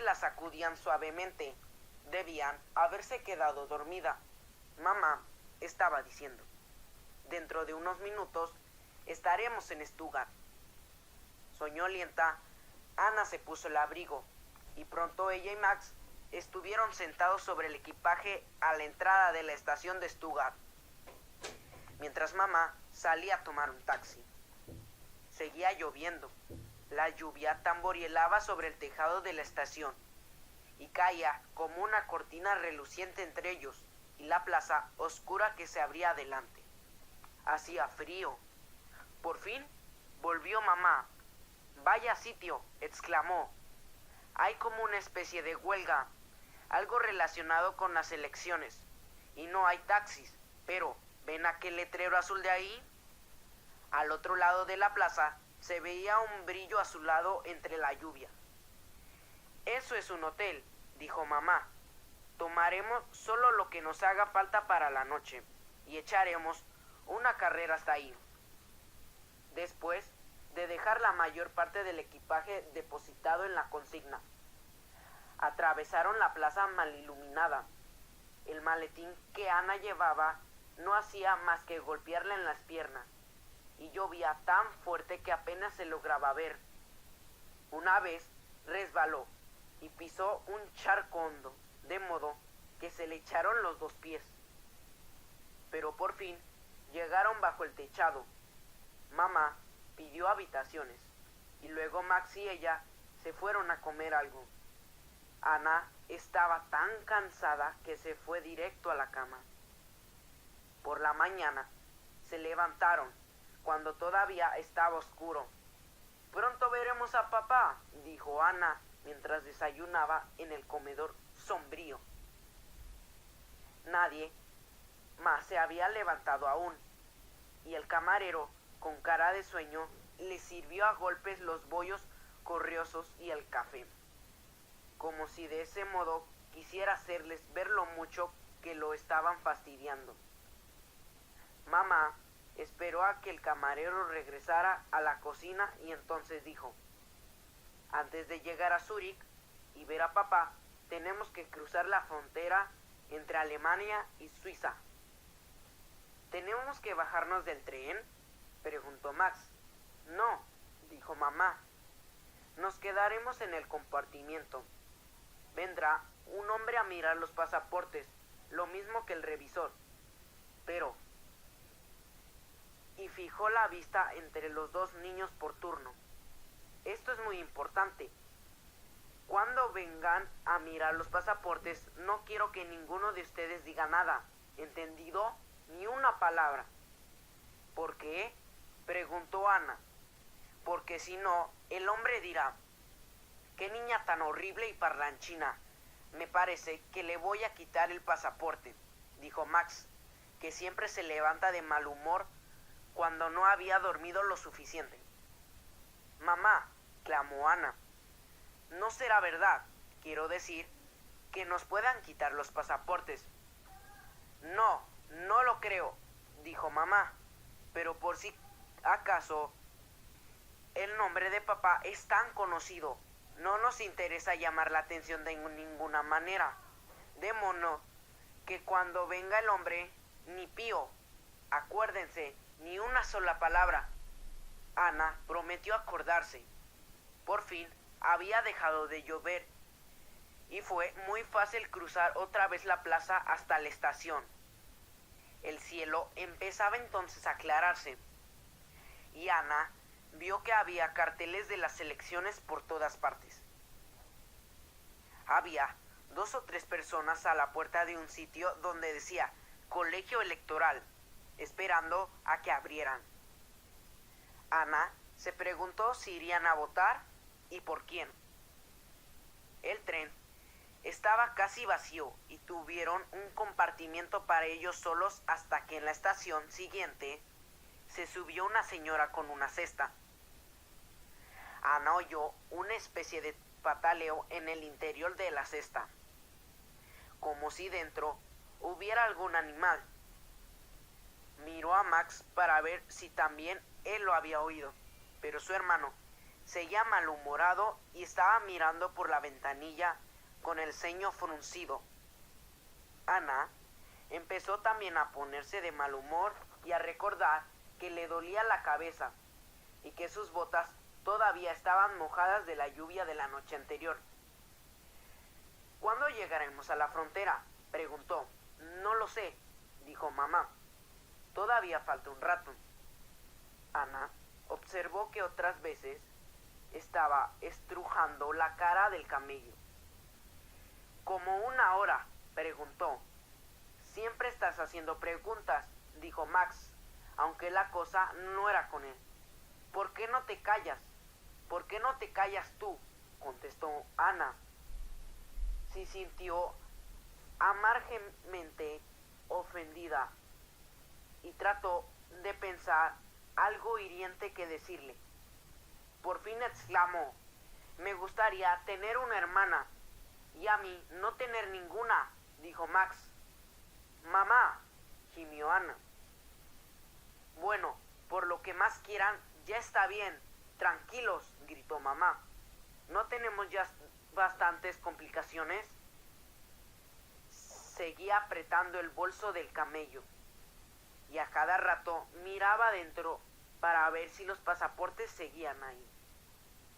la sacudían suavemente. Debían haberse quedado dormida. Mamá estaba diciendo: dentro de unos minutos estaremos en Stuttgart. Soñolienta, Ana se puso el abrigo y pronto ella y Max estuvieron sentados sobre el equipaje a la entrada de la estación de Stuttgart, mientras mamá salía a tomar un taxi. Seguía lloviendo. La lluvia tamborileaba sobre el tejado de la estación y caía como una cortina reluciente entre ellos y la plaza oscura que se abría adelante. Hacía frío. Por fin volvió mamá. «Vaya sitio», exclamó. «Hay como una especie de huelga, algo relacionado con las elecciones, y no hay taxis, pero ¿ven aquel letrero azul de ahí?». Al otro lado de la plaza se veía un brillo azulado entre la lluvia. «Eso es un hotel», dijo mamá. «Tomaremos solo lo que nos haga falta para la noche y echaremos una carrera hasta ahí». Después de dejar la mayor parte del equipaje depositado en la consigna, atravesaron la plaza mal iluminada. El maletín que Ana llevaba no hacía más que golpearla en las piernas, y llovía tan fuerte que apenas se lograba ver. Una vez resbaló y pisó un charco hondo, de modo que se le echaron los dos pies. Pero por fin llegaron bajo el techado. Mamá pidió habitaciones y luego Max y ella se fueron a comer algo. Ana estaba tan cansada que se fue directo a la cama. Por la mañana se levantaron cuando todavía estaba oscuro. «Pronto veremos a papá», dijo Ana mientras desayunaba en el comedor sombrío. Nadie más se había levantado aún, y el camarero, con cara de sueño, le sirvió a golpes los bollos corriosos y el café, como si de ese modo quisiera hacerles ver lo mucho que lo estaban fastidiando. Mamá esperó a que el camarero regresara a la cocina y entonces dijo: «Antes de llegar a Zúrich y ver a papá, tenemos que cruzar la frontera entre Alemania y Suiza». «¿Tenemos que bajarnos del tren?», preguntó Max. «No», dijo mamá. «Nos quedaremos en el compartimiento. Vendrá un hombre a mirar los pasaportes, lo mismo que el revisor. Pero…» Y fijó la vista entre los dos niños por turno. «Esto es muy importante. Cuando vengan a mirar los pasaportes, no quiero que ninguno de ustedes diga nada. ¿Entendido? Ni una palabra». «¿Por qué?», preguntó Ana. «Porque si no, el hombre dirá: qué niña tan horrible y parlanchina. Me parece que le voy a quitar el pasaporte», dijo Max, que siempre se levanta de mal humor cuando no había dormido lo suficiente. «Mamá», clamó Ana, «no será verdad, quiero decir, que nos puedan quitar los pasaportes». «No, no lo creo», dijo mamá, «pero por si acaso, el nombre de papá es tan conocido. No nos interesa llamar la atención de ninguna manera. De modo que cuando venga el hombre, ni pío. Acuérdense, ni una sola palabra». Ana prometió acordarse. Por fin había dejado de llover y fue muy fácil cruzar otra vez la plaza hasta la estación. El cielo empezaba entonces a aclararse y Ana vio que había carteles de las elecciones por todas partes. Había 2 o 3 personas a la puerta de un sitio donde decía «Colegio Electoral», esperando a que abrieran. Ana se preguntó si irían a votar y por quién. El tren estaba casi vacío y tuvieron un compartimiento para ellos solos hasta que en la estación siguiente se subió una señora con una cesta. Ana oyó una especie de pataleo en el interior de la cesta, como si dentro hubiera algún animal. Miró a Max para ver si también él lo había oído, pero su hermano Seguía malhumorado y estaba mirando por la ventanilla con el ceño fruncido. Ana empezó también a ponerse de mal humor y a recordar que le dolía la cabeza y que sus botas todavía estaban mojadas de la lluvia de la noche anterior. ¿Cuándo llegaremos a la frontera?, preguntó. No lo sé, dijo mamá. Todavía falta un rato. Ana observó que otras veces estaba estrujando la cara del camello. ¿Como una hora?, preguntó. Siempre estás haciendo preguntas, dijo Max, aunque la cosa no era con él. ¿Por qué no te callas? ¿Por qué no te callas tú?, contestó Ana. Se sintió amargamente ofendida y trató de pensar algo hiriente que decirle. Por fin exclamó: me gustaría tener una hermana, y a mí no tener ninguna, dijo Max. Mamá, gimió Ana. Bueno, por lo que más quieran, ya está bien. Tranquilos, gritó mamá. ¿No tenemos ya bastantes complicaciones? Seguía apretando el bolso del camello y a cada rato miraba adentro para ver si los pasaportes seguían ahí.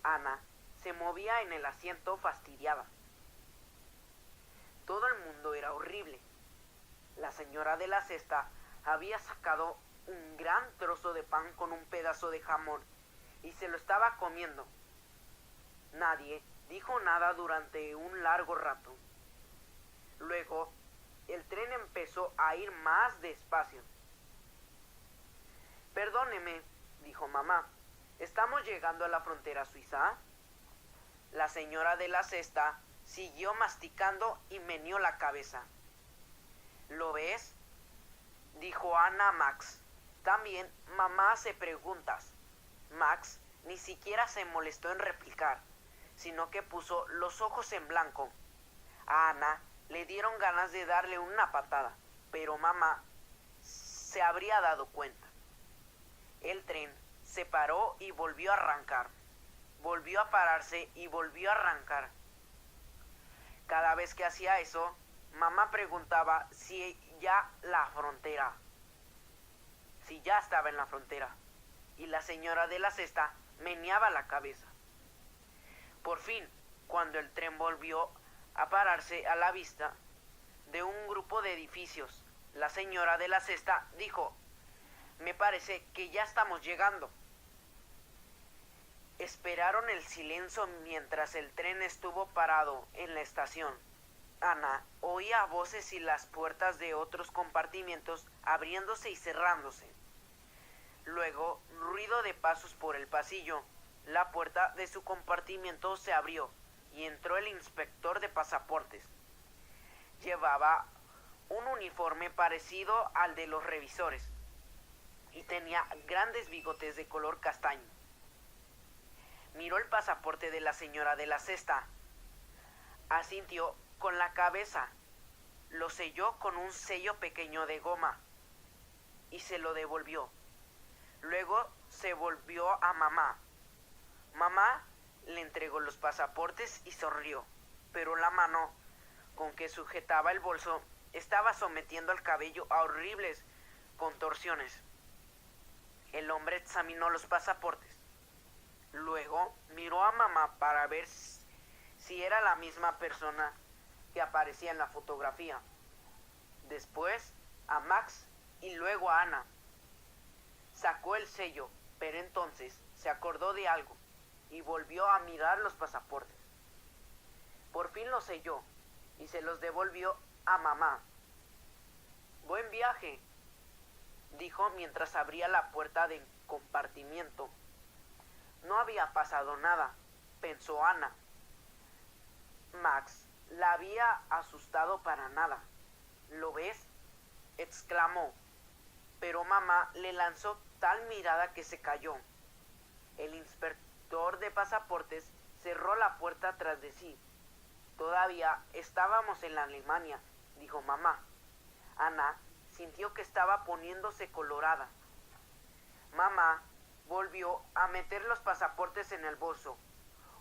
Ana se movía en el asiento fastidiada. Todo el mundo era horrible. La señora de la cesta había sacado un gran trozo de pan con un pedazo de jamón y se lo estaba comiendo. Nadie dijo nada durante un largo rato. Luego, el tren empezó a ir más despacio. Perdóneme, dijo mamá, ¿estamos llegando a la frontera suiza? La señora de la cesta siguió masticando y meneó la cabeza. ¿Lo ves?, dijo Ana a Max. También mamá hace preguntas. Max ni siquiera se molestó en replicar, sino que puso los ojos en blanco. A Ana le dieron ganas de darle una patada, pero mamá se habría dado cuenta. El tren se paró y volvió a arrancar. Volvió a pararse y volvió a arrancar. Cada vez que hacía eso, mamá preguntaba si ya estaba en la frontera, y la señora de la cesta meneaba la cabeza. Por fin, cuando el tren volvió a pararse a la vista de un grupo de edificios, la señora de la cesta dijo: me parece que ya estamos llegando. Esperaron el silencio mientras el tren estuvo parado en la estación. Ana oía voces y las puertas de otros compartimientos abriéndose y cerrándose. Luego, ruido de pasos por el pasillo. La puerta de su compartimiento se abrió y entró el inspector de pasaportes. Llevaba un uniforme parecido al de los revisores y tenía grandes bigotes de color castaño. Miró el pasaporte de la señora de la cesta. Asintió con la cabeza, lo selló con un sello pequeño de goma y se lo devolvió. Luego se volvió a mamá. Mamá le entregó los pasaportes y sonrió, pero la mano con que sujetaba el bolso estaba sometiendo al cabello a horribles contorsiones. El hombre examinó los pasaportes. Luego miró a mamá para ver si era la misma persona que aparecía en la fotografía. Después a Max y luego a Ana. Sacó el sello, pero entonces se acordó de algo y volvió a mirar los pasaportes. Por fin los selló y se los devolvió a mamá. Buen viaje, dijo mientras abría la puerta del compartimiento. No había pasado nada, pensó Ana. Max la había asustado para nada. ¿Lo ves?, exclamó, pero mamá le lanzó tal mirada que se cayó. El inspector de pasaportes cerró la puerta tras de sí. Todavía estábamos en la Alemania, dijo mamá. Ana sintió que estaba poniéndose colorada. Mamá volvió a meter los pasaportes en el bolso.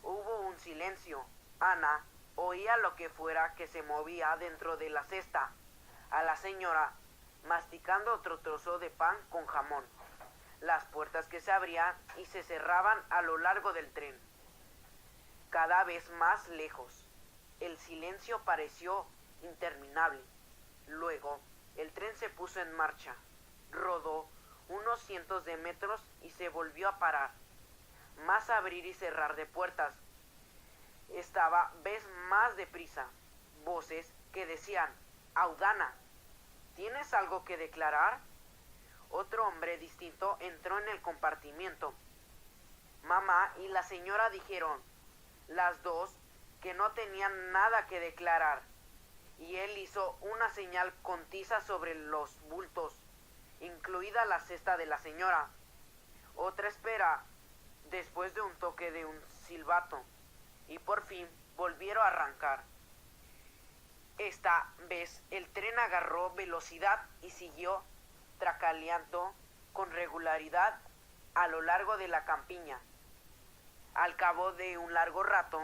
Hubo un silencio. Ana oía lo que fuera que se movía dentro de la cesta. A la señora masticando otro trozo de pan con jamón. Las puertas que se abrían y se cerraban a lo largo del tren. Cada vez más lejos. El silencio pareció interminable. Luego, el tren se puso en marcha. Rodó unos cientos de metros y se volvió a parar. Más abrir y cerrar de puertas. Estaba vez más deprisa. Voces que decían: Audana, ¿tienes algo que declarar? Otro hombre distinto entró en el compartimiento. Mamá y la señora dijeron, las dos, que no tenían nada que declarar, y él hizo una señal con tiza sobre los bultos, incluida la cesta de la señora. Otra espera, después de un toque de un silbato, y por fin volvieron a arrancar. Esta vez el tren agarró velocidad y siguió tracaleando con regularidad a lo largo de la campiña. Al cabo de un largo rato,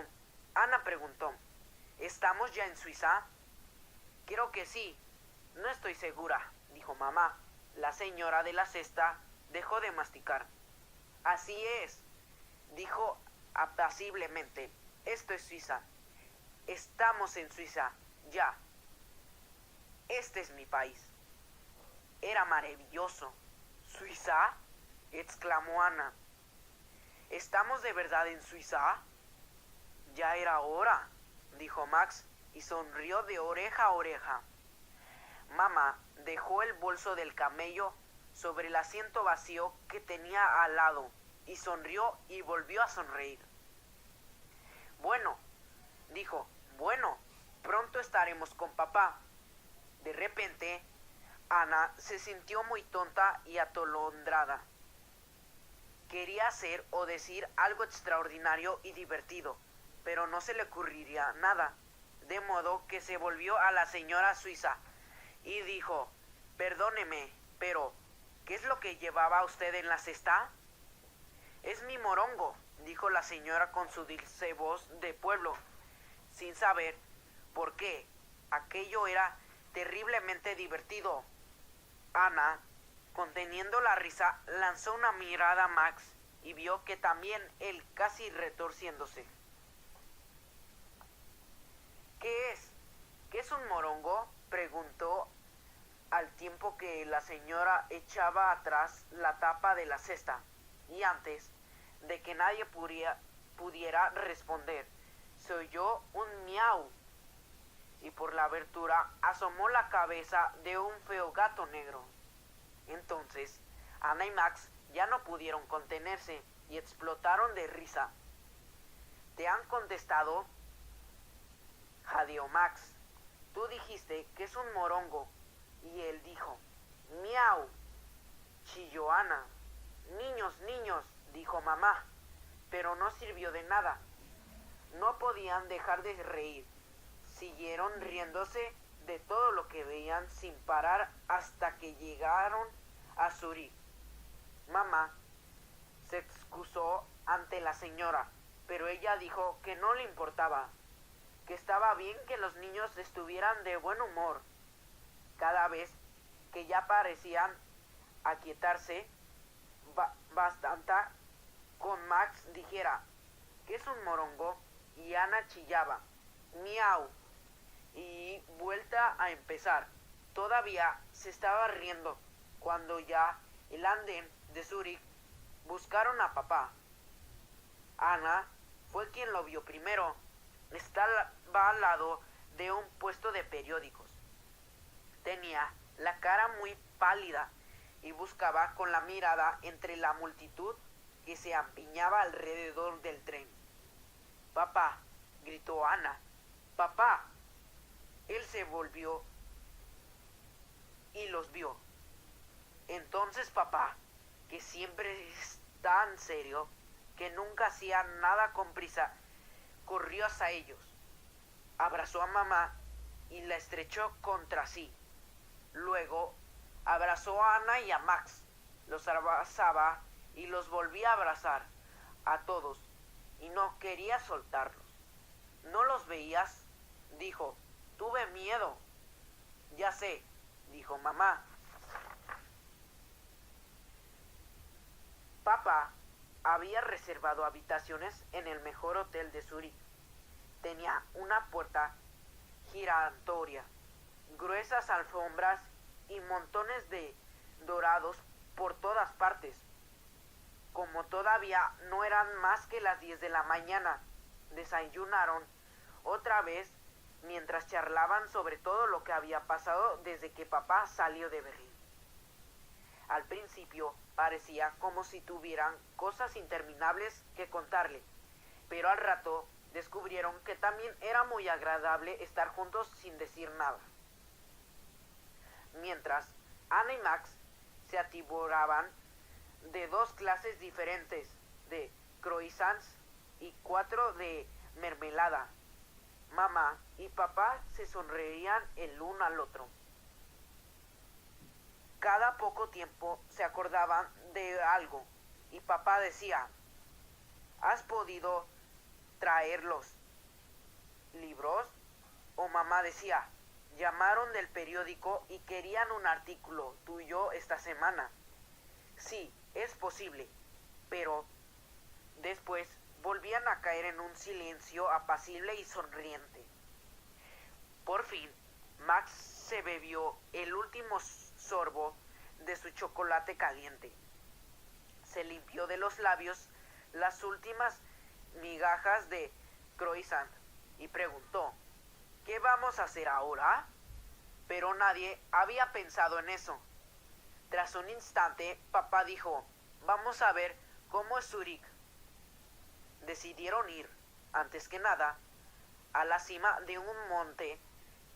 Ana preguntó, ¿estamos ya en Suiza? Creo que sí. No estoy segura, dijo mamá. La señora de la cesta dejó de masticar. Así es, dijo apaciblemente. Esto es Suiza. Estamos en Suiza, ya. Este es mi país. Era maravilloso. ¿Suiza? Exclamó Ana. ¿Estamos de verdad en Suiza? Ya era hora, dijo Max y sonrió de oreja a oreja. Mamá dejó el bolso del camello sobre el asiento vacío que tenía al lado y sonrió y volvió a sonreír. Bueno, dijo, pronto estaremos con papá. De repente, Ana se sintió muy tonta y atolondrada. Quería hacer o decir algo extraordinario y divertido, pero no se le ocurriría nada, de modo que se volvió a la señora suiza y dijo, perdóneme, pero ¿qué es lo que llevaba usted en la cesta? Es mi morongo, dijo la señora con su dulce voz de pueblo, sin saber por qué aquello era terriblemente divertido. Ana, conteniendo la risa, lanzó una mirada a Max y vio que también él casi retorciéndose. ¿Qué es? ¿Qué es un morongo?, preguntó al tiempo que la señora echaba atrás la tapa de la cesta, y antes de que nadie pudiera responder, se oyó un miau, y por la abertura asomó la cabeza de un feo gato negro. Entonces, Ana y Max ya no pudieron contenerse y explotaron de risa. ¿Te han contestado?, jadeó Max. Tú dijiste que es un morongo. Y él dijo, miau. Chilló Ana. Niños, dijo mamá. Pero no sirvió de nada. No podían dejar de reír. Siguieron riéndose de todo lo que veían sin parar hasta que llegaron a Zúrich. Mamá se excusó ante la señora, pero ella dijo que no le importaba, que estaba bien que los niños estuvieran de buen humor. Cada vez que ya parecían aquietarse, bastante con Max dijera, ¿qué es un morongo? Y Ana chillaba, miau, y vuelta a empezar. Todavía se estaba riendo cuando ya el andén de Zúrich buscaron a papá. Ana fue quien lo vio primero. Estaba al lado de un puesto de periódicos. Tenía la cara muy pálida y buscaba con la mirada entre la multitud que se apiñaba alrededor del tren. «Papá», gritó Ana, «papá». Él se volvió y los vio. Entonces papá, que siempre es tan serio, que nunca hacía nada con prisa, corrió hacia ellos. Abrazó a mamá y la estrechó contra sí. Luego abrazó a Ana y a Max. Los abrazaba y los volví a abrazar a todos y no quería soltarlos. ¿No los veías?, dijo. Tuve miedo. Ya sé, dijo mamá. Papá había reservado habitaciones en el mejor hotel de Zúrich. Tenía una puerta giratoria, gruesas alfombras y montones de dorados por todas partes. Como todavía no eran más que las 10 de la mañana, desayunaron otra vez mientras charlaban sobre todo lo que había pasado desde que papá salió de Berlín. Al principio parecía como si tuvieran cosas interminables que contarle, pero al rato descubrieron que también era muy agradable estar juntos sin decir nada. Mientras Ana y Max se atiborraban de 2 clases diferentes de croissants y 4 de mermelada, mamá y papá se sonreían el uno al otro. Cada poco tiempo se acordaban de algo y papá decía: ¿has podido traer los libros? O mamá decía: llamaron del periódico y querían un artículo tuyo esta semana. Sí, es posible, pero después volvían a caer en un silencio apacible y sonriente. Por fin, Max se bebió el último sorbo de su chocolate caliente. Se limpió de los labios las últimas migajas de croissant y preguntó: ¿qué vamos a hacer ahora? Pero nadie había pensado en eso. Tras un instante, papá dijo: vamos a ver cómo es Zúrich. Decidieron ir, antes que nada, a la cima de un monte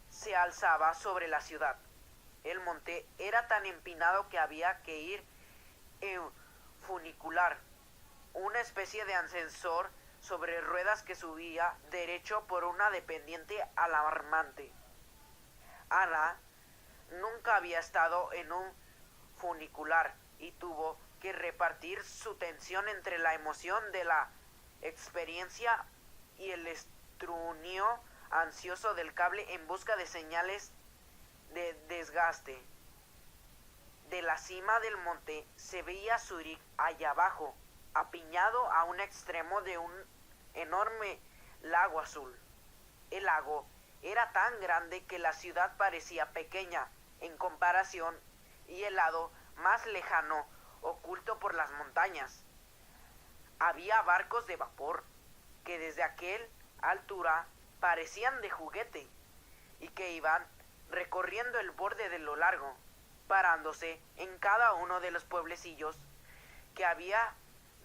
se alzaba sobre la ciudad. El monte era tan empinado que había que ir en funicular, una especie de ascensor sobre ruedas que subía derecho por una pendiente alarmante. Ana nunca había estado en un funicular y tuvo que repartir su tensión entre la emoción de la experiencia y el estruño ansioso del cable en busca de señales de desgaste. De la cima del monte se veía Zúrich allá abajo, apiñado a un extremo de un enorme lago azul. El lago era tan grande que la ciudad parecía pequeña en comparación, y el lado más lejano, oculto por las montañas. Había barcos de vapor que desde aquella altura parecían de juguete y que iban recorriendo el borde de lo largo, parándose en cada uno de los pueblecillos que había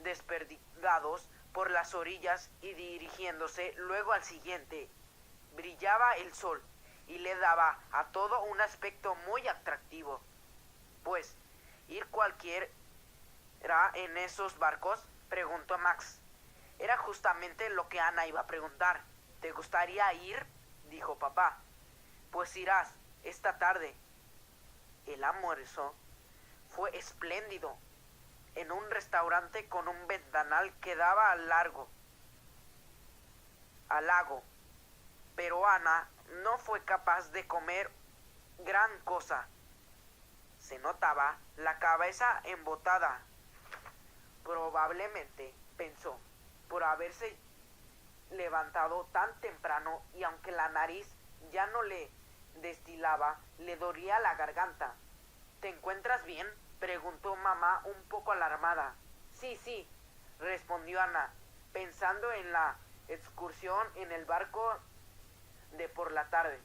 desperdigados por las orillas y dirigiéndose luego al siguiente. Brillaba el sol y le daba a todo un aspecto muy atractivo. Pues, ¿ir cualquiera en esos barcos?, preguntó Max. Era justamente lo que Ana iba a preguntar. ¿Te gustaría ir?, dijo papá. Pues irás esta tarde. El almuerzo fue espléndido, en un restaurante con un ventanal que daba al lago. Pero Ana no fue capaz de comer gran cosa. Se notaba la cabeza embotada. Probablemente, pensó, por haberse levantado tan temprano, y aunque la nariz ya no le destilaba, le dolía la garganta. ¿Te encuentras bien?, preguntó mamá un poco alarmada. Sí, respondió Ana, pensando en la excursión en el barco de por la tarde.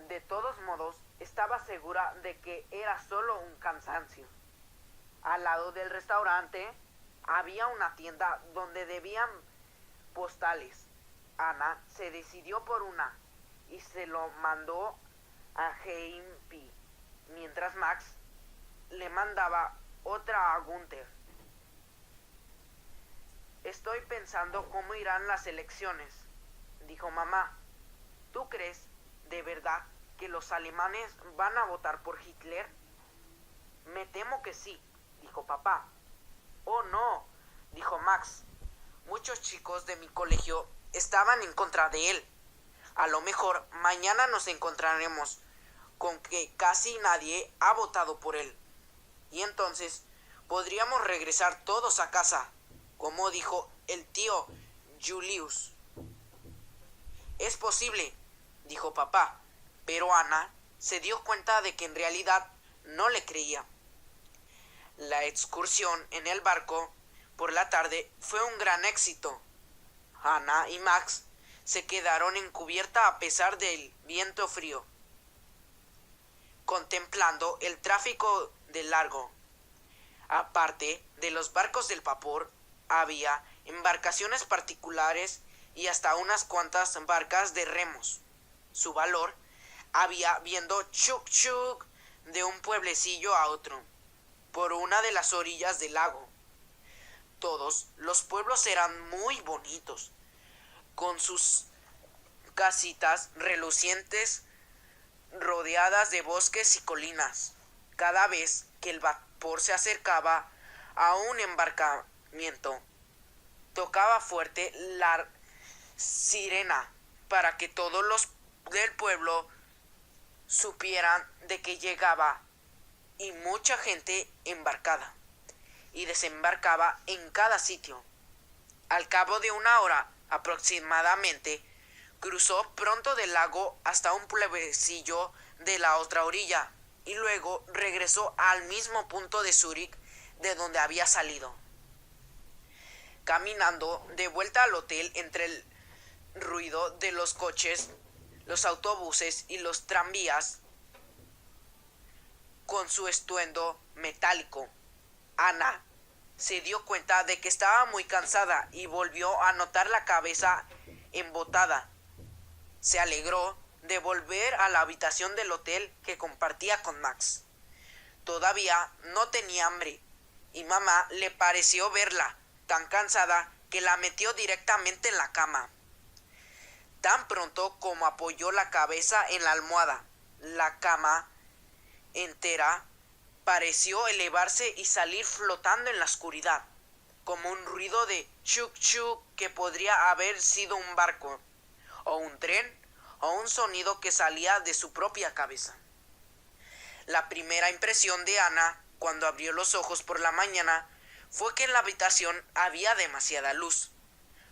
De todos modos, estaba segura de que era solo un cansancio. Al lado del restaurante había una tienda donde debían postales. Ana se decidió por una y se lo mandó a Heimpi, mientras Max le mandaba otra a Gunther. Estoy pensando cómo irán las elecciones, dijo mamá. ¿Tú crees de verdad que los alemanes van a votar por Hitler? Me temo que sí, dijo papá. Oh no, dijo Max. Muchos chicos de mi colegio estaban en contra de él. A lo mejor mañana nos encontraremos con que casi nadie ha votado por él. Y entonces podríamos regresar todos a casa, como dijo el tío Julius. Es posible, dijo papá, pero Ana se dio cuenta de que en realidad no le creía. La excursión en el barco por la tarde fue un gran éxito. Ana y Max se quedaron en cubierta a pesar del viento frío, contemplando el tráfico del lago. Aparte de los barcos del vapor, había embarcaciones particulares y hasta unas cuantas barcas de remos. Su valor había viendo chuk chuk de un pueblecillo a otro, por una de las orillas del lago. Todos los pueblos eran muy bonitos, con sus casitas relucientes rodeadas de bosques y colinas. Cada vez que el vapor se acercaba a un embarcamiento, tocaba fuerte la sirena para que todos los del pueblo supieran de que llegaba, y mucha gente embarcada y desembarcaba en cada sitio. Al cabo de una hora aproximadamente, cruzó pronto del lago hasta un pueblecillo de la otra orilla y luego regresó al mismo punto de Zúrich de donde había salido. Caminando de vuelta al hotel entre el ruido de los coches, los autobuses y los tranvías, con su estruendo metálico, Ana se dio cuenta de que estaba muy cansada y volvió a notar la cabeza embotada. Se alegró de volver a la habitación del hotel que compartía con Max. Todavía no tenía hambre y mamá le pareció verla tan cansada que la metió directamente en la cama. Tan pronto como apoyó la cabeza en la almohada, la cama entera pareció elevarse y salir flotando en la oscuridad, como un ruido de chuk chuk que podría haber sido un barco, o un tren, o un sonido que salía de su propia cabeza. La primera impresión de Ana, cuando abrió los ojos por la mañana, fue que en la habitación había demasiada luz.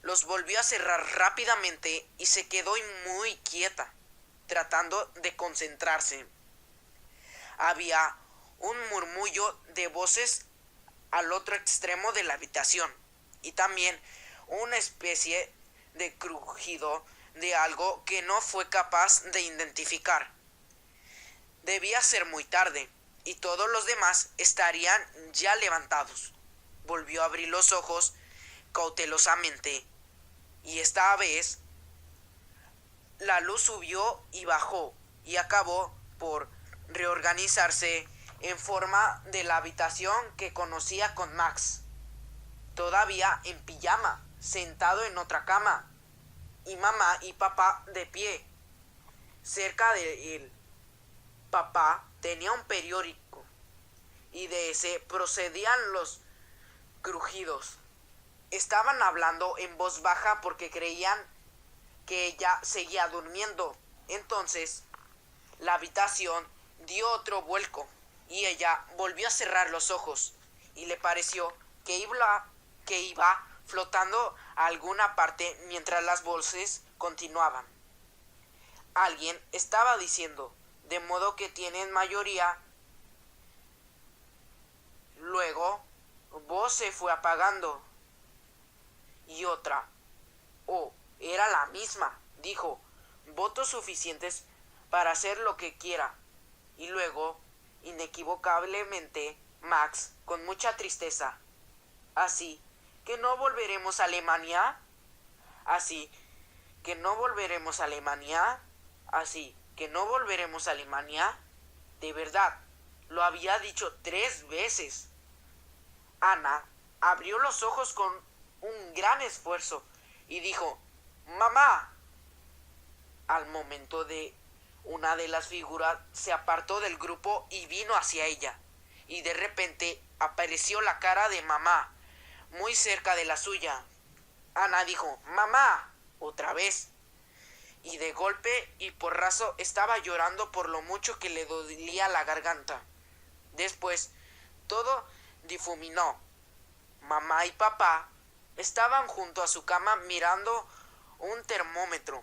Los volvió a cerrar rápidamente y se quedó muy quieta, tratando de concentrarse. Había un murmullo de voces al otro extremo de la habitación y también una especie de crujido de algo que no fue capaz de identificar. Debía ser muy tarde y todos los demás estarían ya levantados. Volvió a abrir los ojos cautelosamente y esta vez la luz subió y bajó y acabó por reorganizarse en forma de la habitación que conocía con Max, todavía en pijama, sentado en otra cama, y mamá y papá de pie. Cerca de él, papá tenía un periódico, y de ese procedían los crujidos. Estaban hablando en voz baja porque creían que ella seguía durmiendo. Entonces, la habitación dio otro vuelco y ella volvió a cerrar los ojos y le pareció que iba flotando a alguna parte mientras las voces continuaban. Alguien estaba diciendo, de modo que tienen mayoría. Luego, voz se fue apagando. Y otra, era la misma, dijo, votos suficientes para hacer lo que quiera. Y luego, inequívocablemente, Max, con mucha tristeza, así que no volveremos a Alemania, así que no volveremos a Alemania, así que no volveremos a Alemania. De verdad, lo había dicho 3 veces. Ana abrió los ojos con un gran esfuerzo y dijo, ¡Mamá! Al momento de una de las figuras se apartó del grupo y vino hacia ella, y de repente apareció la cara de mamá, muy cerca de la suya. Ana dijo, «¡Mamá!», otra vez. Y de golpe y porrazo estaba llorando por lo mucho que le dolía la garganta. Después, todo difuminó. Mamá y papá estaban junto a su cama mirando un termómetro.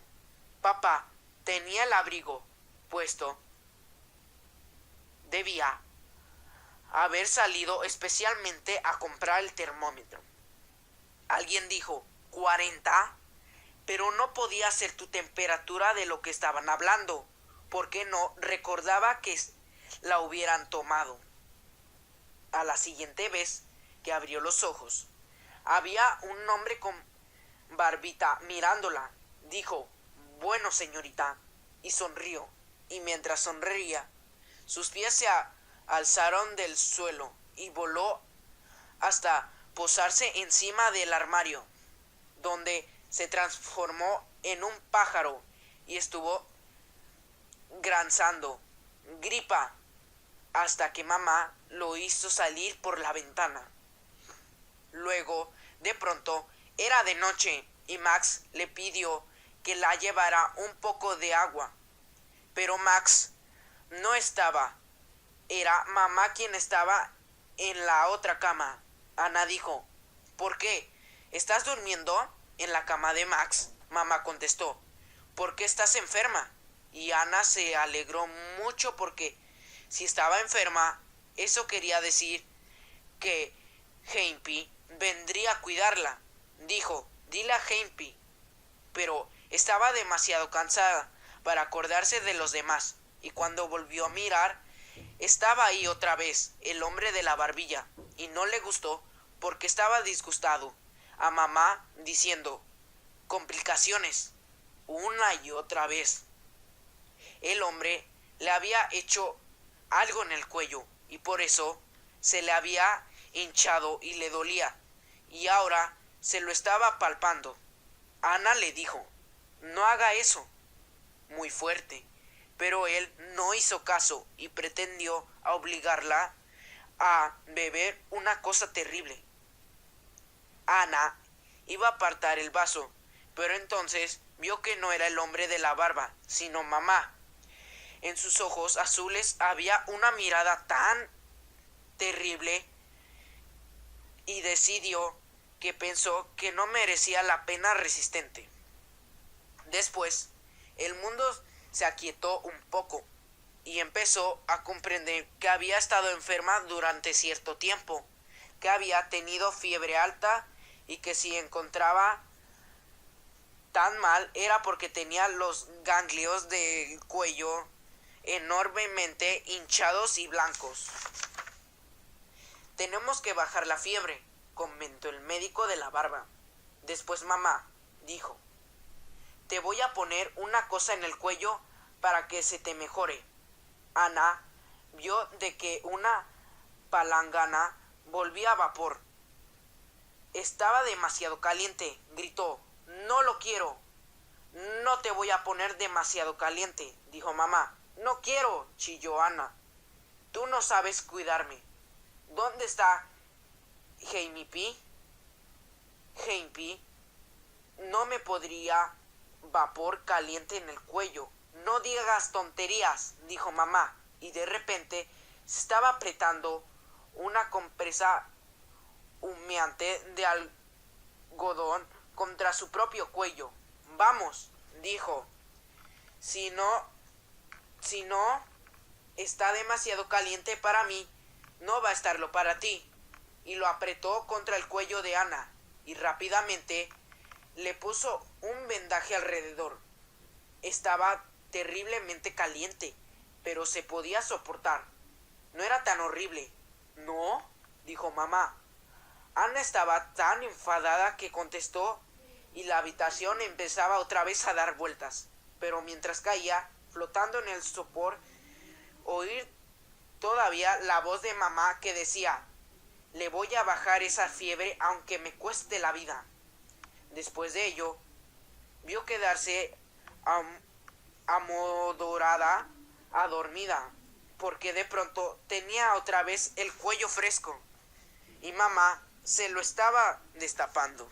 Papá tenía el abrigo puesto. Debía haber salido especialmente a comprar el termómetro. Alguien dijo, ¿40? Pero no podía ser tu temperatura de lo que estaban hablando, porque no recordaba que la hubieran tomado. A la siguiente vez que abrió los ojos, había un hombre con barbita mirándola. Dijo, «Bueno, señorita», y sonrió, y mientras sonreía, sus pies se alzaron del suelo y voló hasta posarse encima del armario, donde se transformó en un pájaro y estuvo granzando gripa hasta que mamá lo hizo salir por la ventana. Luego, de pronto, era de noche y Max le pidió que la llevara un poco de agua. Pero Max no estaba. Era mamá quien estaba en la otra cama. Ana dijo, «¿Por qué? ¿Estás durmiendo en la cama de Max?». Mamá contestó, «¿Por qué estás enferma?». Y Ana se alegró mucho porque si estaba enferma, eso quería decir que Heimpy vendría a cuidarla. Dijo, «Dile a Heimpy». Pero estaba demasiado cansada para acordarse de los demás, y cuando volvió a mirar, estaba ahí otra vez el hombre de la barbilla, y no le gustó porque estaba disgustado a mamá diciendo, «Complicaciones», una y otra vez. El hombre le había hecho algo en el cuello y por eso se le había hinchado y le dolía, y ahora se lo estaba palpando. Ana le dijo, «No haga eso», muy fuerte, pero él no hizo caso y pretendió obligarla a beber una cosa terrible. Ana iba a apartar el vaso, pero entonces vio que no era el hombre de la barba, sino mamá. En sus ojos azules había una mirada tan terrible y decidió que pensó que no merecía la pena resistente. Después, el mundo se aquietó un poco y empezó a comprender que había estado enferma durante cierto tiempo, que había tenido fiebre alta y que si encontraba tan mal era porque tenía los ganglios del cuello enormemente hinchados y blancos. «Tenemos que bajar la fiebre», comentó el médico de la barba. Después mamá dijo, «Te voy a poner una cosa en el cuello para que se te mejore». Ana vio de que una palangana volvía a vapor. Estaba demasiado caliente, gritó, «No lo quiero». «No te voy a poner demasiado caliente», dijo mamá. «No quiero», chilló Ana. «Tú no sabes cuidarme». «¿Dónde está Heimpy?» «Heimpy no me podría vapor caliente en el cuello». «No digas tonterías», dijo mamá, y de repente se estaba apretando una compresa humeante de algodón contra su propio cuello. «Vamos», dijo, si no está demasiado caliente para mí, no va a estarlo para ti». Y lo apretó contra el cuello de Ana y rápidamente le puso un vendaje alrededor. Estaba terriblemente caliente, pero se podía soportar. No era tan horrible. «¿No?», dijo mamá. Ana estaba tan enfadada que contestó y la habitación empezaba otra vez a dar vueltas. Pero mientras caía, flotando en el sopor, oí todavía la voz de mamá que decía, «Le voy a bajar esa fiebre aunque me cueste la vida». Después de ello, vio quedarse adormida, porque de pronto tenía otra vez el cuello fresco. y mamá se lo estaba destapando.